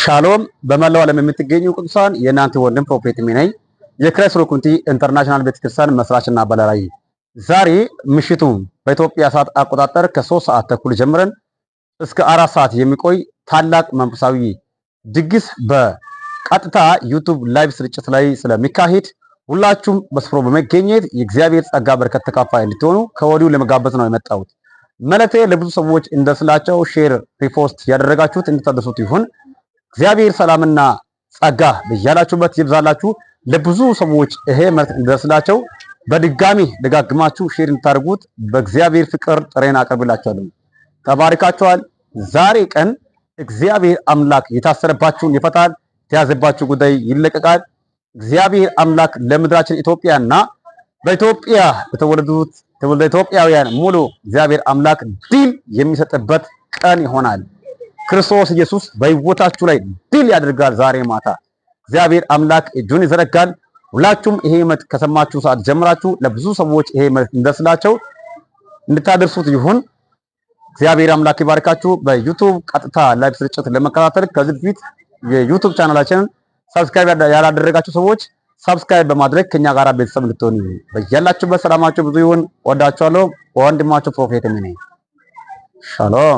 ሻሎም በመላው ዓለም የምትገኙ ቅዱሳን የእናንተ ወንድም ፕሮፌት ሚናይ የክራይስት ሮኩንቲ ኢንተርናሽናል ቤተክርስቲያን መስራችና ባለራዕይ ዛሬ ምሽቱ በኢትዮጵያ ሰዓት አቆጣጠር ከ3 ሰዓት ተኩል ጀምረን እስከ 4 ሰዓት የሚቆይ ታላቅ መንፈሳዊ ድግስ በቀጥታ ዩቲዩብ ላይቭ ስርጭት ላይ ስለሚካሄድ ሁላችሁም በስፍራው በመገኘት የእግዚአብሔር ጸጋ በረከት ተካፋይ እንድትሆኑ ከወዲሁ ለመጋበዝ ነው የመጣሁት። መልእክቴ ለብዙ ሰዎች እንደስላቸው ሼር ሪፖስት ያደረጋችሁት እንድታደርሱት ይሁን። እግዚአብሔር ሰላምና ጸጋ በያላችሁበት ይብዛላችሁ። ለብዙ ሰዎች ይሄ መልእክት እንደስላቸው በድጋሚ ደጋግማችሁ ሼር እንድታደርጉት በእግዚአብሔር ፍቅር ጥሬን አቀርብላችኋለሁ። ተባርካችኋል። ዛሬ ቀን እግዚአብሔር አምላክ የታሰረባችሁን ይፈታል፣ የተያዘባችሁ ጉዳይ ይለቀቃል። እግዚአብሔር አምላክ ለምድራችን ኢትዮጵያና በኢትዮጵያ ለተወለዱት ትውልደ ኢትዮጵያውያን ሙሉ እግዚአብሔር አምላክ ድል የሚሰጥበት ቀን ይሆናል። ክርስቶስ ኢየሱስ በሕይወታችሁ ላይ ድል ያደርጋል። ዛሬ ማታ እግዚአብሔር አምላክ እጁን ይዘረጋል። ሁላችሁም ይሄ መልእክት ከሰማችሁ ሰዓት ጀምራችሁ ለብዙ ሰዎች ይሄ መልእክት እንደስላቸው እንድታደርሱት ይሁን። እግዚአብሔር አምላክ ይባርካችሁ። በዩቲዩብ ቀጥታ ላይቭ ስርጭት ለመከታተል ከዚህ በፊት የዩቲዩብ ቻናላችንን ሰብስክራይብ ያላደረጋችሁ ሰዎች ሰብስክራይብ በማድረግ ከኛ ጋር ቤተሰብ እንድትሆኑ በያላችሁበት ሰላማችሁ ብዙ ይሁን። ወዳችኋለሁ። ወንድማችሁ ፕሮፌት ሚናይ። ሻሎም